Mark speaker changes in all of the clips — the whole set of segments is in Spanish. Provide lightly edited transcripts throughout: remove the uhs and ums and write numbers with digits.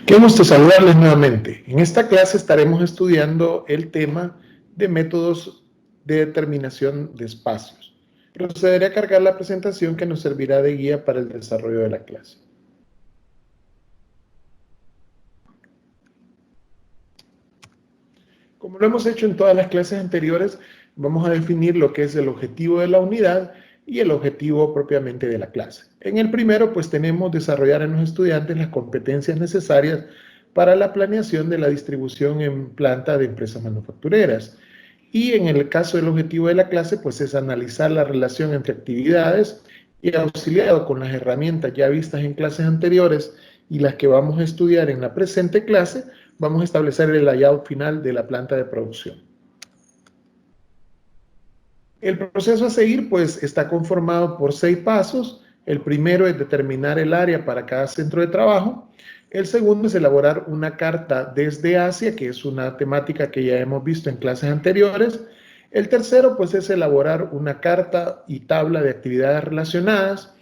Speaker 1: Qué gusto saludarles nuevamente. En esta clase estaremos estudiando el tema de métodos de determinación de espacios. Procederé a cargar la presentación que nos servirá de guía para el desarrollo de la clase. Como lo hemos hecho en todas las clases anteriores, vamos a definir lo que es el objetivo de la unidad y el objetivo propiamente de la clase. En el primero, pues tenemos desarrollar en los estudiantes las competencias necesarias para la planeación de la distribución en planta de empresas manufactureras. Y en el caso del objetivo de la clase, pues es analizar la relación entre actividades y auxiliado con las herramientas ya vistas en clases anteriores y las que vamos a estudiar en la presente clase, vamos a establecer el layout final de la planta de producción. El proceso a seguir, pues, está conformado por 6 pasos. El primero es determinar el área para cada centro de trabajo. El segundo es elaborar una carta desde Asia, que es una temática que ya hemos visto en clases anteriores. El tercero, pues, es elaborar una carta y tabla de actividades relacionadas,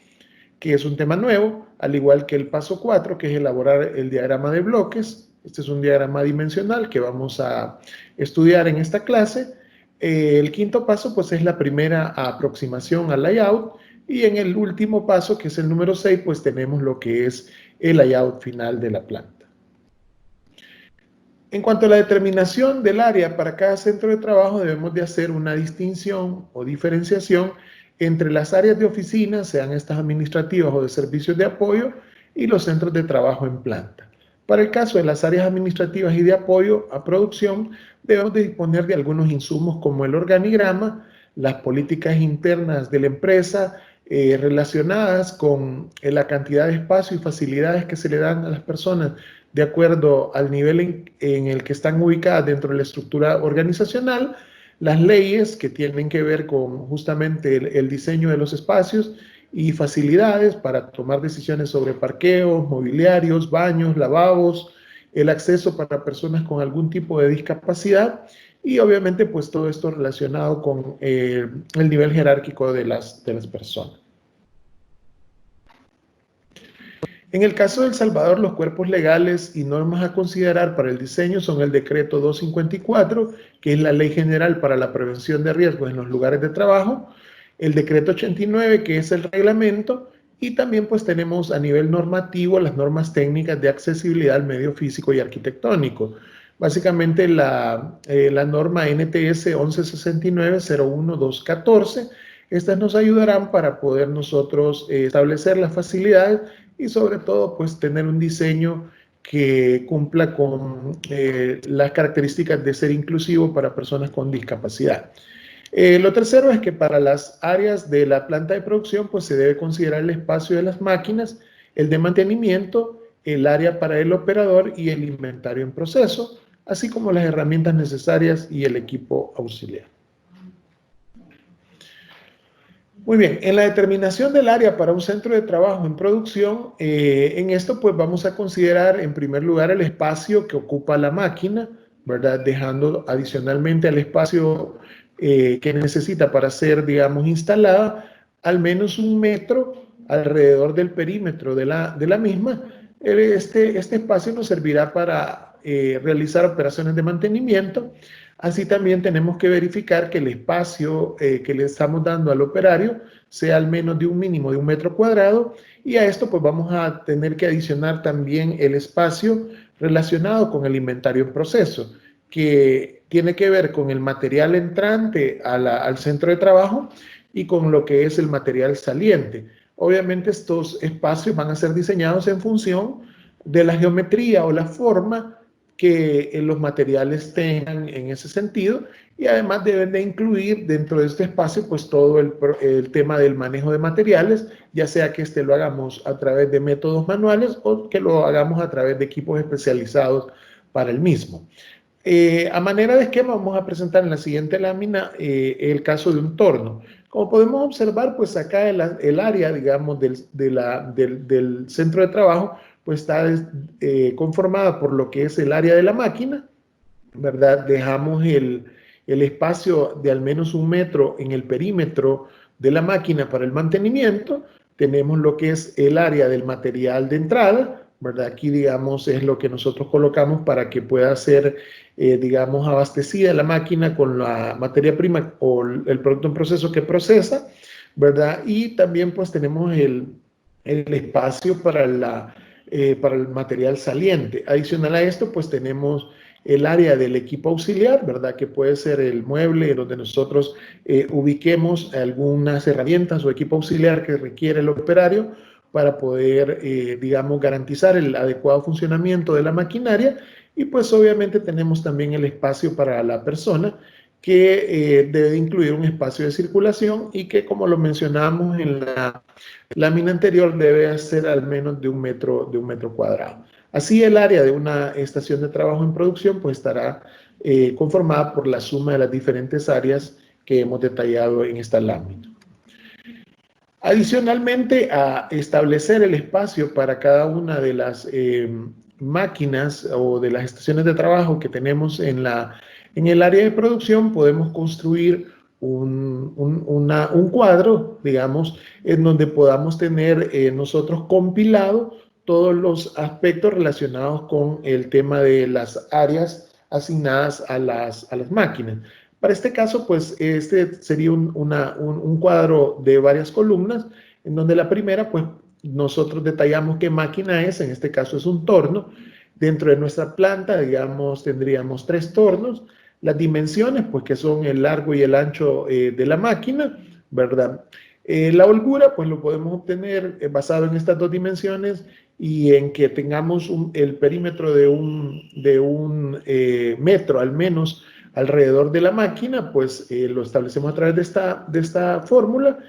Speaker 1: que es un tema nuevo, al igual que el paso 4, que es elaborar el diagrama de bloques. Este es un diagrama dimensional que vamos a estudiar en esta clase. El quinto paso, pues, es la primera aproximación al layout. Y en el último paso, que es el número 6, pues tenemos lo que es el layout final de la planta. En cuanto a la determinación del área para cada centro de trabajo, debemos de hacer una distinción o diferenciación entre las áreas de oficina, sean estas administrativas o de servicios de apoyo, y los centros de trabajo en planta. Para el caso de las áreas administrativas y de apoyo a producción, debemos de disponer de algunos insumos como el organigrama, las políticas internas de la empresa relacionadas con la cantidad de espacio y facilidades que se le dan a las personas de acuerdo al nivel en el que están ubicadas dentro de la estructura organizacional, las leyes que tienen que ver con justamente el diseño de los espacios y facilidades para tomar decisiones sobre parqueos, mobiliarios, baños, lavabos, el acceso para personas con algún tipo de discapacidad y obviamente pues todo esto relacionado con el nivel jerárquico de las personas. En el caso de El Salvador, los cuerpos legales y normas a considerar para el diseño son el Decreto 254, que es la Ley General para la Prevención de Riesgos en los Lugares de Trabajo, el Decreto 89, que es el reglamento, y también pues tenemos a nivel normativo las normas técnicas de accesibilidad al medio físico y arquitectónico. Básicamente la norma NTS 1169-01214, estas nos ayudarán para poder nosotros establecer las facilidades y sobre todo pues tener un diseño que cumpla con las características de ser inclusivo para personas con discapacidad. Lo tercero es que para las áreas de la planta de producción pues se debe considerar el espacio de las máquinas, el de mantenimiento, el área para el operador y el inventario en proceso, así como las herramientas necesarias y el equipo auxiliar. Muy bien, en la determinación del área para un centro de trabajo en producción, en esto pues vamos a considerar en primer lugar el espacio que ocupa la máquina, ¿verdad? Dejando adicionalmente al espacio que necesita para ser, digamos, instalada, al menos 1 metro alrededor del perímetro de la misma. Este espacio nos servirá para realizar operaciones de mantenimiento. Así también tenemos que verificar que el espacio que le estamos dando al operario sea al menos de un mínimo de 1 metro cuadrado y a esto pues vamos a tener que adicionar también el espacio relacionado con el inventario en proceso, que tiene que ver con el material entrante al centro de trabajo y con lo que es el material saliente. Obviamente estos espacios van a ser diseñados en función de la geometría o la forma que los materiales tengan en ese sentido y además deben de incluir dentro de este espacio pues todo el tema del manejo de materiales, ya sea que lo hagamos a través de métodos manuales o que lo hagamos a través de equipos especializados para el mismo. A manera de esquema vamos a presentar en la siguiente lámina el caso de un torno. Como podemos observar, pues acá el área, digamos, del centro de trabajo, pues está conformada por lo que es el área de la máquina, ¿verdad? Dejamos el espacio de al menos 1 metro en el perímetro de la máquina para el mantenimiento. Tenemos lo que es el área del material de entrada, ¿verdad? Aquí, digamos, es lo que nosotros colocamos para que pueda ser, digamos, abastecida la máquina con la materia prima o el producto en proceso que procesa, ¿verdad? Y también, pues, tenemos el espacio para el material saliente. Adicional a esto, pues, tenemos el área del equipo auxiliar, ¿verdad? Que puede ser el mueble donde nosotros ubiquemos algunas herramientas o equipo auxiliar que requiere el operario para poder, digamos, garantizar el adecuado funcionamiento de la maquinaria. Y pues obviamente tenemos también el espacio para la persona que debe incluir un espacio de circulación y que, como lo mencionamos en la lámina anterior, debe ser al menos de un metro cuadrado. Así, el área de una estación de trabajo en producción pues estará conformada por la suma de las diferentes áreas que hemos detallado en esta lámina. Adicionalmente a establecer el espacio para cada una de las máquinas o de las estaciones de trabajo que tenemos en el área de producción, podemos construir un cuadro, digamos, en donde podamos tener nosotros compilado todos los aspectos relacionados con el tema de las áreas asignadas a las máquinas. Para este caso, pues este sería un cuadro de varias columnas, en donde la primera, pues nosotros detallamos qué máquina es, en este caso es un torno. Dentro de nuestra planta, digamos, tendríamos 3 tornos. Las dimensiones, pues que son el largo y el ancho de la máquina, ¿verdad? La holgura, pues lo podemos obtener basado en estas 2 dimensiones y en que tengamos el perímetro de un metro al menos alrededor de la máquina, pues lo establecemos a través de esta fórmula.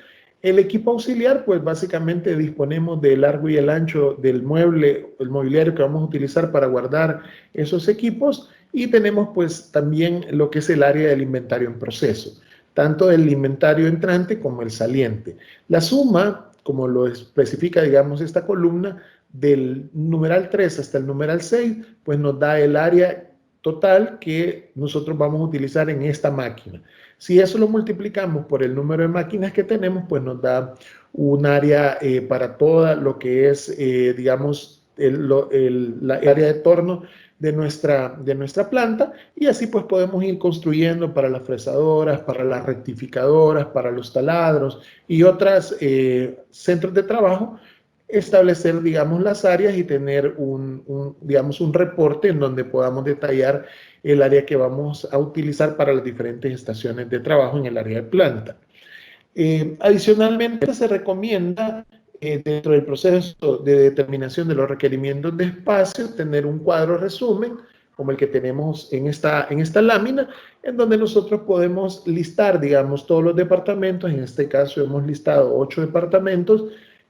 Speaker 1: El equipo auxiliar, pues básicamente disponemos del largo y el ancho del mueble, el mobiliario que vamos a utilizar para guardar esos equipos, y tenemos pues también lo que es el área del inventario en proceso, tanto el inventario entrante como el saliente. La suma, como lo especifica, digamos, esta columna, del numeral 3 hasta el numeral 6, pues nos da el área total que nosotros vamos a utilizar en esta máquina. Si eso lo multiplicamos por el número de máquinas que tenemos, pues nos da un área para toda lo que es, digamos, la área de torno de nuestra planta, y así pues podemos ir construyendo para las fresadoras, para las rectificadoras, para los taladros y otros centros de trabajo, establecer, digamos, las áreas y tener digamos, un reporte en donde podamos detallar el área que vamos a utilizar para las diferentes estaciones de trabajo en el área de planta. Adicionalmente, se recomienda, dentro del proceso de determinación de los requerimientos de espacio, tener un cuadro resumen, como el que tenemos en esta lámina, en donde nosotros podemos listar, digamos, todos los departamentos. En este caso hemos listado 8 departamentos,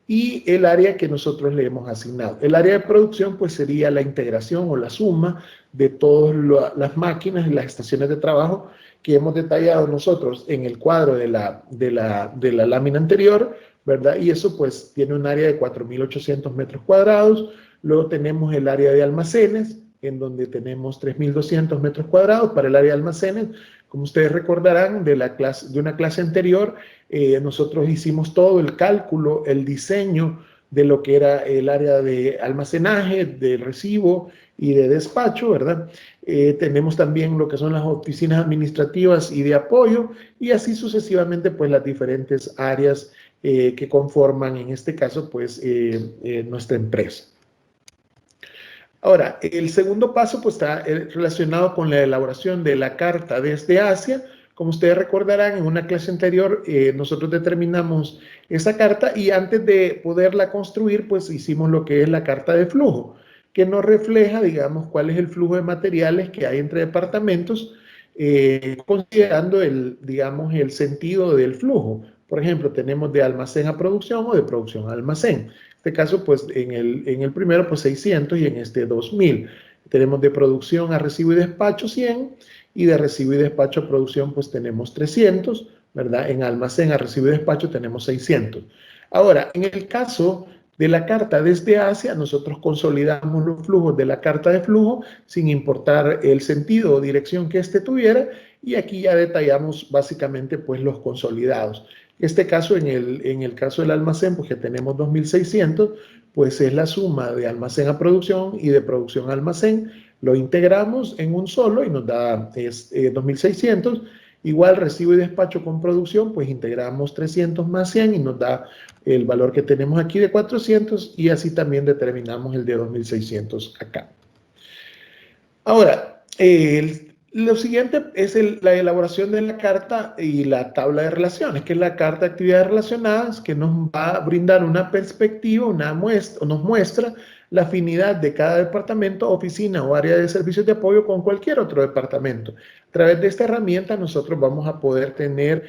Speaker 1: y el área que nosotros le hemos asignado. El área de producción pues sería la integración o la suma de todas las máquinas y las estaciones de trabajo que hemos detallado nosotros en el cuadro de la lámina anterior, ¿verdad? Y eso pues tiene un área de 4.800 metros cuadrados. Luego tenemos el área de almacenes, en donde tenemos 3.200 metros cuadrados para el área de almacenes. Como ustedes recordarán de una clase anterior, nosotros hicimos todo el cálculo, el diseño de lo que era el área de almacenaje, de recibo y de despacho, ¿verdad? Tenemos también lo que son las oficinas administrativas y de apoyo, y así sucesivamente, pues las diferentes áreas que conforman, en este caso, pues nuestra empresa. Ahora, el segundo paso pues está relacionado con la elaboración de la carta desde Asia. Como ustedes recordarán, en una clase anterior nosotros determinamos esa carta, y antes de poderla construir, pues hicimos lo que es la carta de flujo, que nos refleja, digamos, cuál es el flujo de materiales que hay entre departamentos, considerando digamos, el sentido del flujo. Por ejemplo, tenemos de almacén a producción o de producción a almacén. En este caso, pues en el primero, pues 600, y en este 2.000. Tenemos de producción a recibo y despacho 100, y de recibo y despacho a producción pues tenemos 300, ¿verdad? En almacén a recibo y despacho tenemos 600. Ahora, en el caso de la carta desde Asia, nosotros consolidamos los flujos de la carta de flujo sin importar el sentido o dirección que éste tuviera, y aquí ya detallamos básicamente pues los consolidados. Este caso, en el caso del almacén, pues que tenemos 2.600, pues es la suma de almacén a producción y de producción a almacén. Lo integramos en un solo y nos da 2.600. Igual recibo y despacho con producción, pues integramos 300 más 100 y nos da el valor que tenemos aquí de 400 y así también determinamos el de 2.600 acá. Ahora, lo siguiente es la elaboración de la carta y la tabla de relaciones, que es la carta de actividades relacionadas, que nos va a brindar una perspectiva, nos muestra la afinidad de cada departamento, oficina o área de servicios de apoyo con cualquier otro departamento. A través de esta herramienta nosotros vamos a poder tener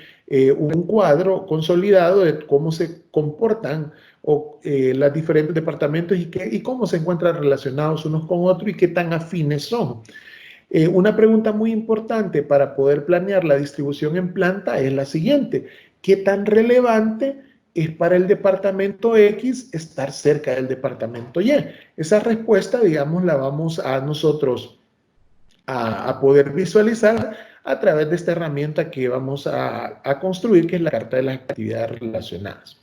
Speaker 1: un cuadro consolidado de cómo se comportan los diferentes departamentos y cómo se encuentran relacionados unos con otros y qué tan afines son. Una pregunta muy importante para poder planear la distribución en planta es la siguiente: ¿qué tan relevante es para el departamento X estar cerca del departamento Y? Esa respuesta, digamos, la vamos a nosotros a poder visualizar a través de esta herramienta que vamos a construir, que es la carta de las actividades relacionadas.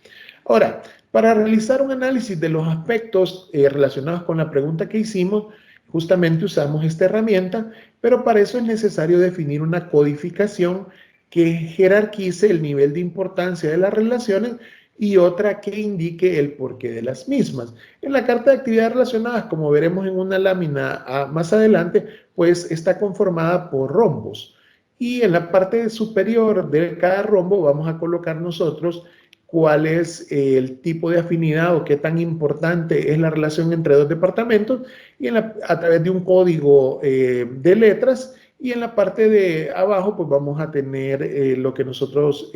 Speaker 1: Ahora, para realizar un análisis de los aspectos relacionados con la pregunta que hicimos, justamente usamos esta herramienta, pero para eso es necesario definir una codificación que jerarquice el nivel de importancia de las relaciones y otra que indique el porqué de las mismas. En la carta de actividades relacionadas, como veremos en una lámina más adelante, pues está conformada por rombos. Y en la parte superior de cada rombo vamos a colocar nosotros cuál es el tipo de afinidad o qué tan importante es la relación entre dos departamentos y a través de un código de letras. Y en la parte de abajo pues vamos a tener lo que nosotros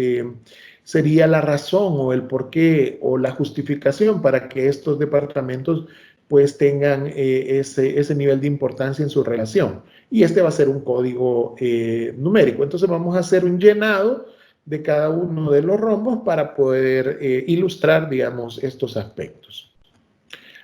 Speaker 1: sería la razón o el porqué o la justificación para que estos departamentos pues tengan ese nivel de importancia en su relación. Y este va a ser un código numérico. Entonces vamos a hacer un llenado de cada uno de los rombos para poder ilustrar, digamos, estos aspectos.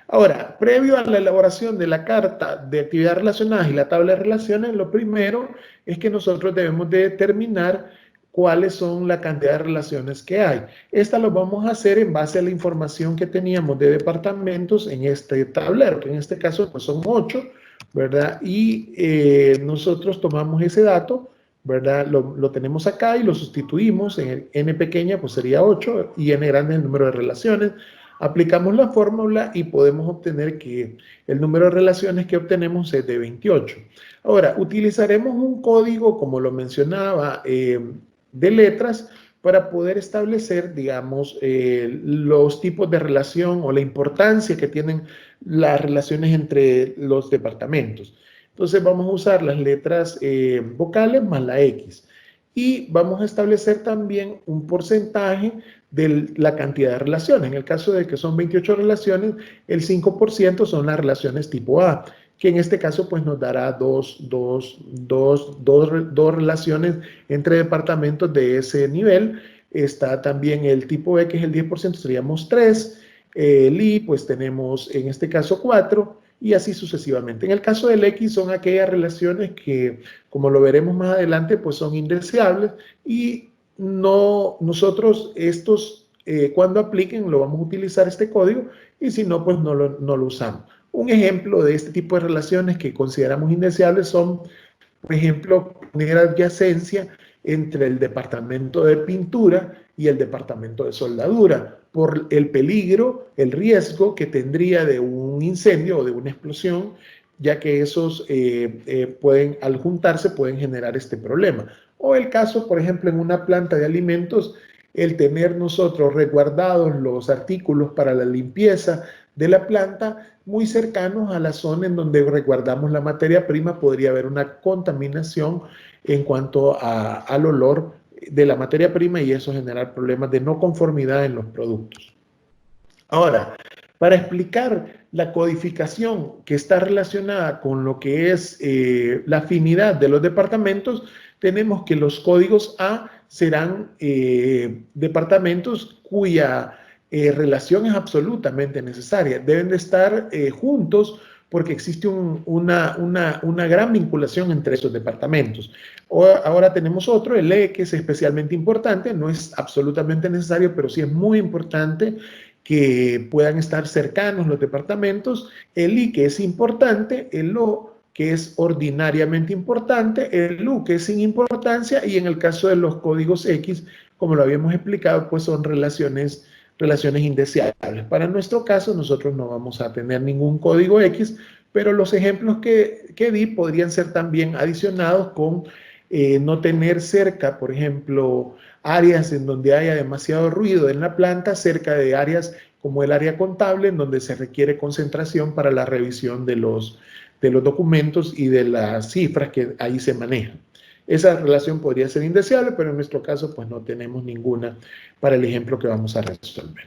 Speaker 1: Ahora, previo a la elaboración de la carta de actividades relacionadas y la tabla de relaciones, lo primero es que nosotros debemos de determinar cuáles son la cantidad de relaciones que hay. Esta lo vamos a hacer en base a la información que teníamos de departamentos en este tablero, que en este caso pues son 8, ¿verdad? Y nosotros tomamos ese dato, ¿verdad? Lo tenemos acá y lo sustituimos en el n pequeña, pues sería 8 y n grande el número de relaciones. Aplicamos la fórmula y podemos obtener que el número de relaciones que obtenemos es de 28. Ahora, utilizaremos un código, como lo mencionaba, de letras para poder establecer, digamos, los tipos de relación o la importancia que tienen las relaciones entre los departamentos. Entonces vamos a usar las letras vocales más la X. Y vamos a establecer también un porcentaje de la cantidad de relaciones. En el caso de que son 28 relaciones, el 5% son las relaciones tipo A, que en este caso pues nos dará dos relaciones entre departamentos de ese nivel. Está también el tipo B, que es el 10%, seríamos 3. El I, pues tenemos en este caso 4 y así sucesivamente. En el caso del X son aquellas relaciones que, como lo veremos más adelante, pues son indeseables y nosotros cuando apliquen lo vamos a utilizar este código y si no, pues no lo usamos. Un ejemplo de este tipo de relaciones que consideramos indeseables son, por ejemplo, poner adyacencia entre el departamento de pintura y el departamento de soldadura, por el peligro, el riesgo que tendría de un incendio o de una explosión, ya que esos al juntarse pueden generar este problema. O el caso, por ejemplo, en una planta de alimentos, el tener nosotros resguardados los artículos para la limpieza de la planta muy cercanos a la zona en donde resguardamos la materia prima, podría haber una contaminación en cuanto al olor de la materia prima y eso generar problemas de no conformidad en los productos. Ahora, para explicar la codificación que está relacionada con lo que es la afinidad de los departamentos, tenemos que los códigos A serán departamentos cuya relación es absolutamente necesaria. Deben de estar juntos porque existe una gran vinculación entre esos departamentos. Ahora tenemos otro, el E, que es especialmente importante, no es absolutamente necesario, pero sí es muy importante que puedan estar cercanos los departamentos, el I, que es importante, el O, que es ordinariamente importante, el U, que es sin importancia, y en el caso de los códigos X, como lo habíamos explicado, pues son relaciones indeseables. Para nuestro caso, nosotros no vamos a tener ningún código X, pero los ejemplos que di podrían ser también adicionados con no tener cerca, por ejemplo, áreas en donde haya demasiado ruido en la planta, cerca de áreas como el área contable, en donde se requiere concentración para la revisión de los documentos y de las cifras que ahí se manejan. Esa relación podría ser indeseable, pero en nuestro caso pues no tenemos ninguna para el ejemplo que vamos a resolver.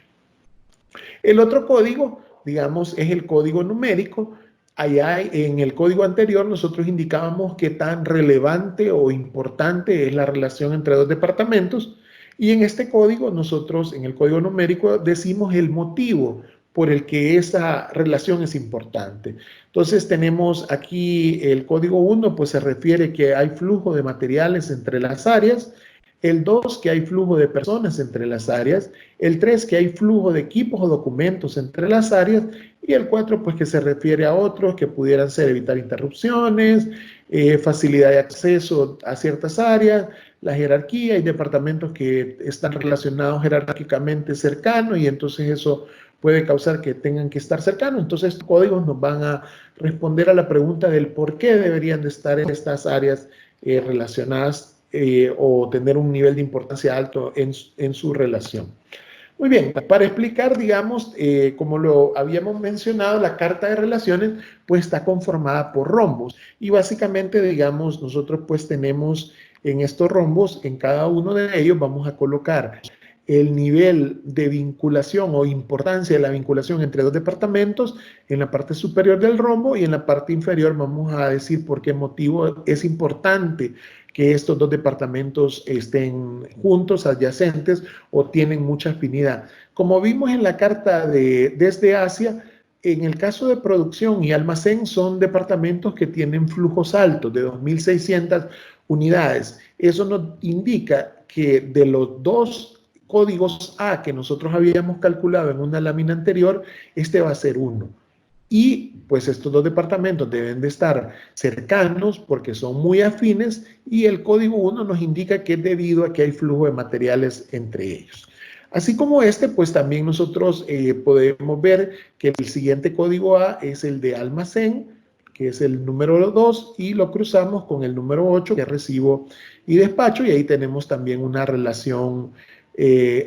Speaker 1: El otro código, digamos, es el código numérico. Allá en el código anterior nosotros indicábamos qué tan relevante o importante es la relación entre dos departamentos, y en este código nosotros, en el código numérico, decimos el motivo por el que esa relación es importante. Entonces tenemos aquí el código 1, pues se refiere que hay flujo de materiales entre las áreas. El 2, que hay flujo de personas entre las áreas. El 3, que hay flujo de equipos o documentos entre las áreas. Y el 4, pues que se refiere a otros que pudieran ser evitar interrupciones, facilidad de acceso a ciertas áreas, la jerarquía y departamentos que están relacionados jerárquicamente cercanos, y entonces eso puede causar que tengan que estar cercanos. Entonces estos códigos nos van a responder a la pregunta del por qué deberían de estar en estas áreas relacionadas o tener un nivel de importancia alto en su relación. Muy bien, para explicar, digamos, como lo habíamos mencionado, la carta de relaciones pues está conformada por rombos, y básicamente, digamos, nosotros pues tenemos en estos rombos, en cada uno de ellos vamos a colocar el nivel de vinculación o importancia de la vinculación entre dos departamentos en la parte superior del rombo, y en la parte inferior vamos a decir por qué motivo es importante que estos dos departamentos estén juntos, adyacentes o tienen mucha afinidad. Como vimos en la carta desde Asia, en el caso de producción y almacén son departamentos que tienen flujos altos de 2.600 unidades. Eso nos indica que de los dos códigos A que nosotros habíamos calculado en una lámina anterior, este va a ser 1. Y pues estos dos departamentos deben de estar cercanos porque son muy afines, y el código 1 nos indica que es debido a que hay flujo de materiales entre ellos. Así como este, pues también nosotros podemos ver que el siguiente código A es el de almacén, que es el número 2, y lo cruzamos con el número 8, que es recibo y despacho, y ahí tenemos también una relación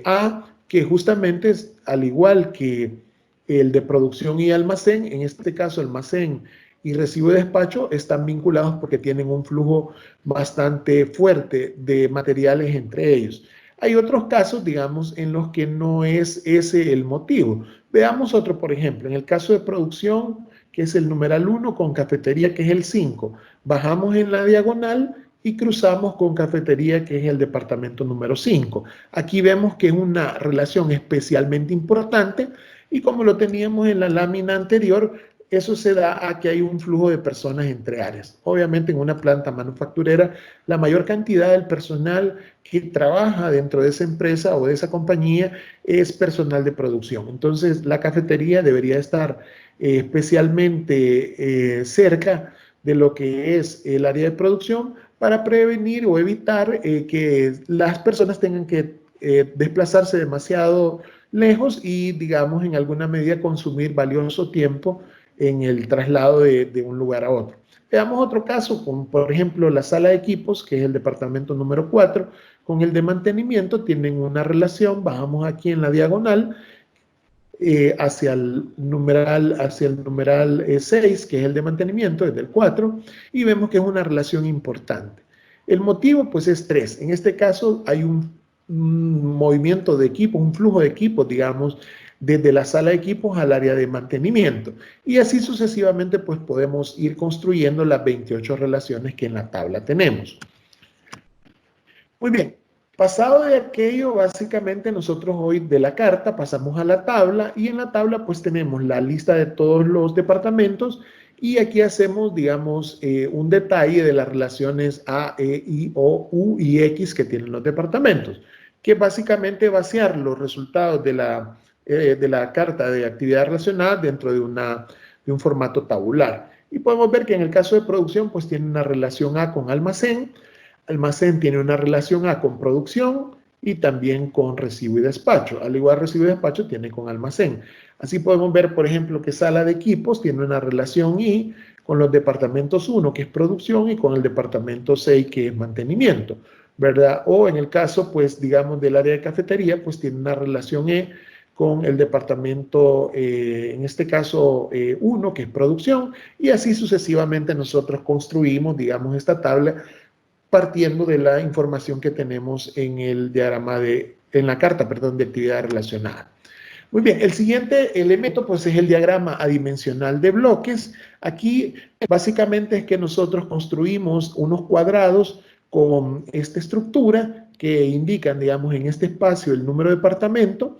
Speaker 1: A, que justamente es al igual que el de producción y almacén. En este caso, almacén y recibo y despacho están vinculados porque tienen un flujo bastante fuerte de materiales entre ellos. Hay otros casos, digamos, en los que no es ese el motivo. Veamos otro, por ejemplo, en el caso de producción, que es el numeral 1, con cafetería, que es el 5. Bajamos en la diagonal y cruzamos con cafetería, que es el departamento número 5. Aquí vemos que es una relación especialmente importante, y como lo teníamos en la lámina anterior, eso se da a que hay un flujo de personas entre áreas. Obviamente en una planta manufacturera, la mayor cantidad del personal que trabaja dentro de esa empresa o de esa compañía es personal de producción. Entonces la cafetería debería estar especialmente cerca de lo que es el área de producción, para prevenir o evitar que las personas tengan que desplazarse demasiado lejos y, digamos, en alguna medida consumir valioso tiempo en el traslado de un lugar a otro. Veamos otro caso, como por ejemplo la sala de equipos, que es el departamento número 4, con el de mantenimiento tienen una relación. Bajamos aquí en la diagonal hacia el numeral 6, que es el de mantenimiento, desde el 4, y vemos que es una relación importante. El motivo pues es 3. En este caso hay un movimiento de equipos, un flujo de equipos, digamos, desde la sala de equipos al área de mantenimiento. Y así sucesivamente pues podemos ir construyendo las 28 relaciones que en la tabla tenemos. Muy bien. Pasado de aquello, básicamente nosotros hoy de la carta pasamos a la tabla, y en la tabla pues tenemos la lista de todos los departamentos Y aquí hacemos, digamos, un detalle de las relaciones A, E, I, O, U y X que tienen los departamentos, que básicamente vaciar los resultados de la carta de actividad relacionada dentro de un formato tabular. Y podemos ver que en el caso de producción, pues tiene una relación A con almacén, almacén tiene una relación A con producción y también con recibo y despacho. Al igual recibo y despacho tiene con almacén. Así podemos ver, por ejemplo, que sala de equipos tiene una relación I con los departamentos 1, que es producción, y con el departamento 6, que es mantenimiento, ¿verdad? O en el caso, pues, digamos, del área de cafetería, pues tiene una relación E con el departamento, en este caso, 1, que es producción, y así sucesivamente nosotros construimos, digamos, esta tabla partiendo de la información que tenemos en el diagrama en la carta, perdón, de actividad relacionada. Muy bien, el siguiente elemento pues es el diagrama adimensional de bloques. Aquí básicamente es que nosotros construimos unos cuadrados con esta estructura que indican, digamos, en este espacio el número de departamento.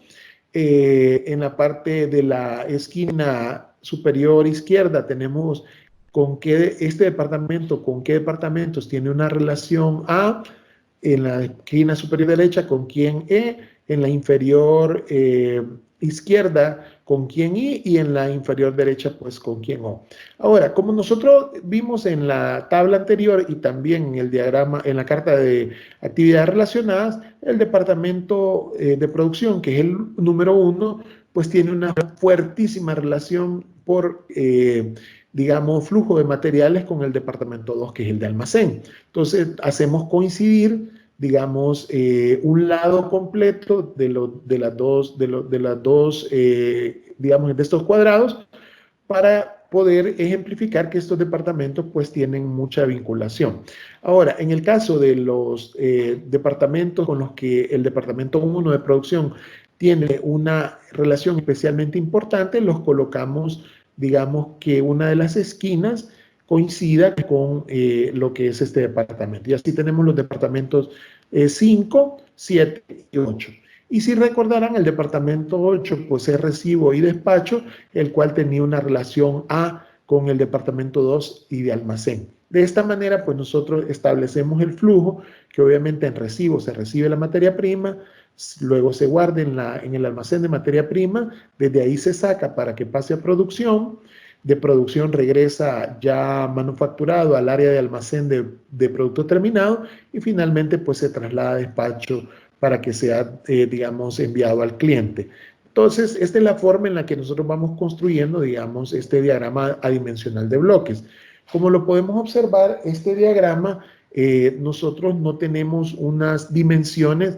Speaker 1: En la parte de la esquina superior izquierda tenemos con qué con qué departamentos tiene una relación A, en la esquina superior derecha con quién E, en la inferior izquierda con quién I y en la inferior derecha pues con quién O. Ahora, como nosotros vimos en la tabla anterior y también en el diagrama, en la carta de actividades relacionadas, el departamento de producción, que es el número 1, pues tiene una fuertísima relación por digamos, flujo de materiales con el departamento 2, que es el de almacén. Entonces, hacemos coincidir, digamos, un lado completo de las dos, digamos, de estos cuadrados para poder ejemplificar que estos departamentos pues tienen mucha vinculación. Ahora, en el caso de los departamentos con los que el departamento 1 de producción tiene una relación especialmente importante, los colocamos, digamos, que una de las esquinas coincida con lo que es este departamento. Y así tenemos los departamentos 5, 7 y 8. Y si recordarán, el departamento 8 pues es recibo y despacho, el cual tenía una relación A con el departamento 2 y de almacén. De esta manera, pues nosotros establecemos el flujo, que obviamente en recibo se recibe la materia prima, luego se guarda en el almacén de materia prima, desde ahí se saca para que pase a producción, de producción regresa ya manufacturado al área de almacén de producto terminado y finalmente pues se traslada a despacho para que sea, digamos, enviado al cliente. Entonces, esta es la forma en la que nosotros vamos construyendo, digamos, este diagrama adimensional de bloques. Como lo podemos observar, este diagrama, nosotros no tenemos unas dimensiones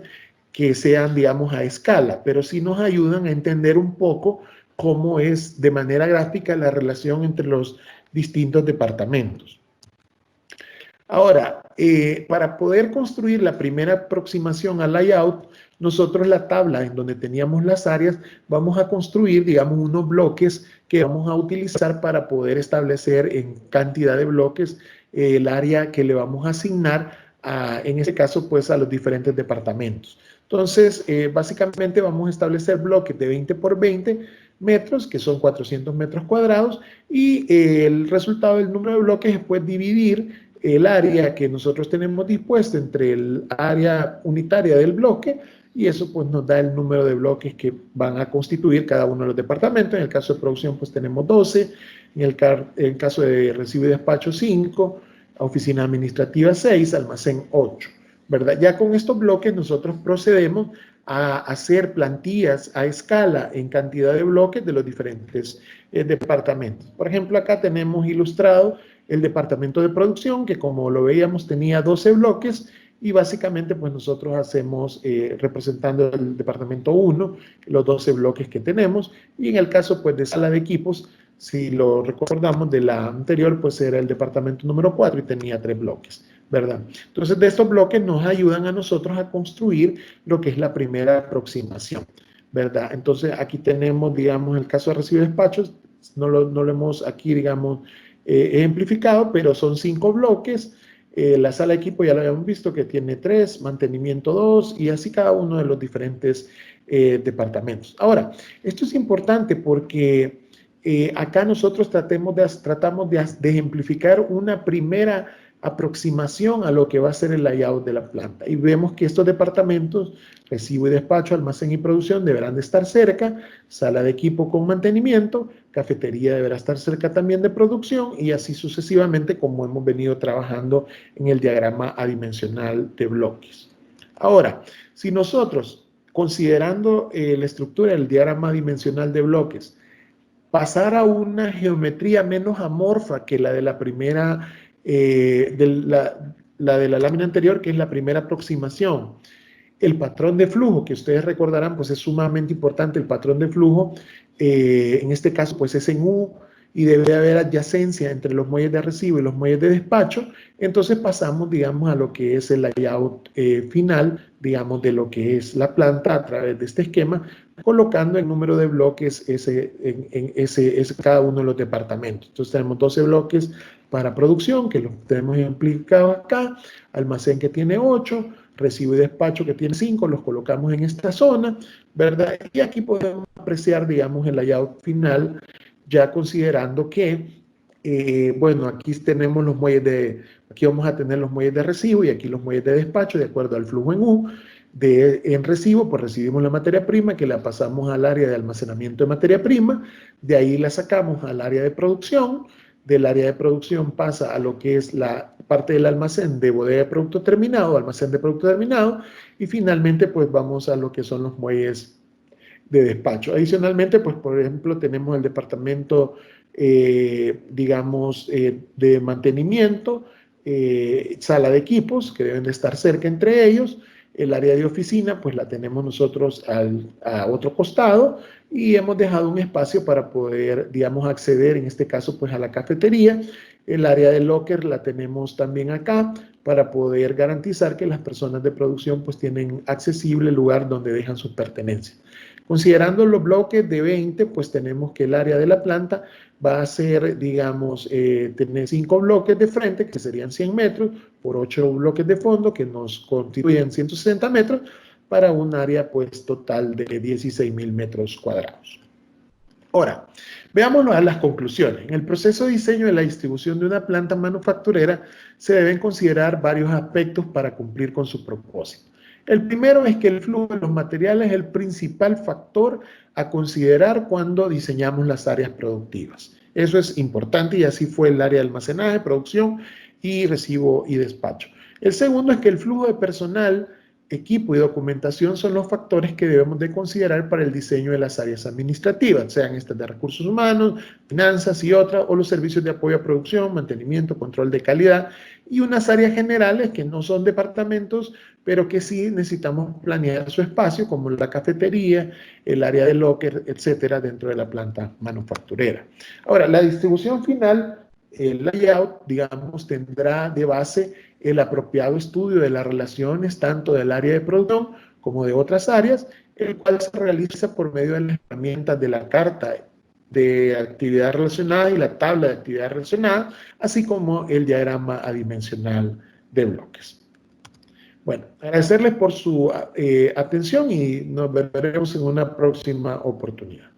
Speaker 1: que sean, digamos, a escala, pero sí nos ayudan a entender un poco cómo es de manera gráfica la relación entre los distintos departamentos. Ahora, para poder construir la primera aproximación al layout, nosotros la tabla en donde teníamos las áreas, vamos a construir, digamos, unos bloques que vamos a utilizar para poder establecer en cantidad de bloques el área que le vamos a asignar, en este caso, pues a los diferentes departamentos. Entonces, básicamente vamos a establecer bloques de 20 por 20 metros, que son 400 metros cuadrados, y el resultado del número de bloques es pues dividir el área que nosotros tenemos dispuesto entre el área unitaria del bloque, y eso pues nos da el número de bloques que van a constituir cada uno de los departamentos. En el caso de producción pues tenemos 12, en el caso de recibo y despacho 5, oficina administrativa 6, almacén 8, ¿verdad? Ya con estos bloques nosotros procedemos a hacer plantillas a escala en cantidad de bloques de los diferentes departamentos. Por ejemplo, acá tenemos ilustrado el departamento de producción, que como lo veíamos tenía 12 bloques, y básicamente pues nosotros hacemos, representando el departamento 1, los 12 bloques que tenemos, y en el caso pues de sala de equipos, si lo recordamos de la anterior, pues era el departamento número 4 y tenía 3 bloques, ¿verdad? Entonces de estos bloques nos ayudan a nosotros a construir lo que es la primera aproximación, ¿verdad? Entonces aquí tenemos, digamos, el caso de recibo y despachos, no lo hemos aquí, digamos, ejemplificado, pero son 5 bloques. La sala de equipo ya lo habíamos visto que tiene 3, mantenimiento 2 y así cada uno de los diferentes departamentos. Ahora, esto es importante porque acá nosotros tratamos de ejemplificar una primera aproximación a lo que va a ser el layout de la planta. Y vemos que estos departamentos, recibo y despacho, almacén y producción, deberán de estar cerca, sala de equipo con mantenimiento, cafetería deberá estar cerca también de producción y así sucesivamente como hemos venido trabajando en el diagrama adimensional de bloques. Ahora, si nosotros, considerando la estructura del diagrama dimensional de bloques, pasar a una geometría menos amorfa que la de la primera, la de la lámina anterior, que es la primera aproximación. El patrón de flujo, que ustedes recordarán, pues es sumamente importante el patrón de flujo. En este caso, pues es en U y debe haber adyacencia entre los muelles de recibo y los muelles de despacho. Entonces pasamos, digamos, a lo que es el layout final, digamos, de lo que es la planta a través de este esquema, colocando el número de bloques en cada uno de los departamentos. Entonces tenemos 12 bloques para producción, que los tenemos implicados acá, almacén que tiene 8, recibo y despacho que tiene 5, los colocamos en esta zona, ¿verdad? Y aquí podemos apreciar, digamos, el layout final, ya considerando que, bueno, aquí tenemos los muelles aquí vamos a tener los muelles de recibo y aquí los muelles de despacho, de acuerdo al flujo en U. En recibo, pues recibimos la materia prima que la pasamos al área de almacenamiento de materia prima, de ahí la sacamos al área de producción, del área de producción pasa a lo que es la parte del almacén de bodega de producto terminado, almacén de producto terminado, y finalmente pues vamos a lo que son los muelles de despacho. Adicionalmente, pues por ejemplo, tenemos el departamento, digamos, de mantenimiento, sala de equipos, que deben de estar cerca entre ellos. El área de oficina, pues la tenemos nosotros a otro costado y hemos dejado un espacio para poder, digamos, acceder, en este caso, pues a la cafetería. El área de locker la tenemos también acá para poder garantizar que las personas de producción pues tienen accesible el lugar donde dejan sus pertenencias. Considerando los bloques de 20, pues tenemos que el área de la planta va a ser, digamos, tener 5 bloques de frente, que serían 100 metros, por 8 bloques de fondo, que nos constituyen 160 metros, para un área, pues, total de 16.000 metros cuadrados. Ahora, veamos las conclusiones. En el proceso de diseño de la distribución de una planta manufacturera, se deben considerar varios aspectos para cumplir con su propósito. El primero es que el flujo de los materiales es el principal factor a considerar cuando diseñamos las áreas productivas. Eso es importante y así fue el área de almacenaje, producción y recibo y despacho. El segundo es que el flujo de personal, equipo y documentación son los factores que debemos de considerar para el diseño de las áreas administrativas, sean estas de recursos humanos, finanzas y otras, o los servicios de apoyo a producción, mantenimiento, control de calidad, y unas áreas generales que no son departamentos, pero que sí necesitamos planear su espacio, como la cafetería, el área de locker, etcétera, dentro de la planta manufacturera. Ahora, la distribución final, el layout, digamos, tendrá de base el apropiado estudio de las relaciones tanto del área de producción como de otras áreas, el cual se realiza por medio de las herramientas de la carta de actividad relacionada y la tabla de actividad relacionada, así como el diagrama adimensional de bloques. Bueno, agradecerles por su atención y nos veremos en una próxima oportunidad.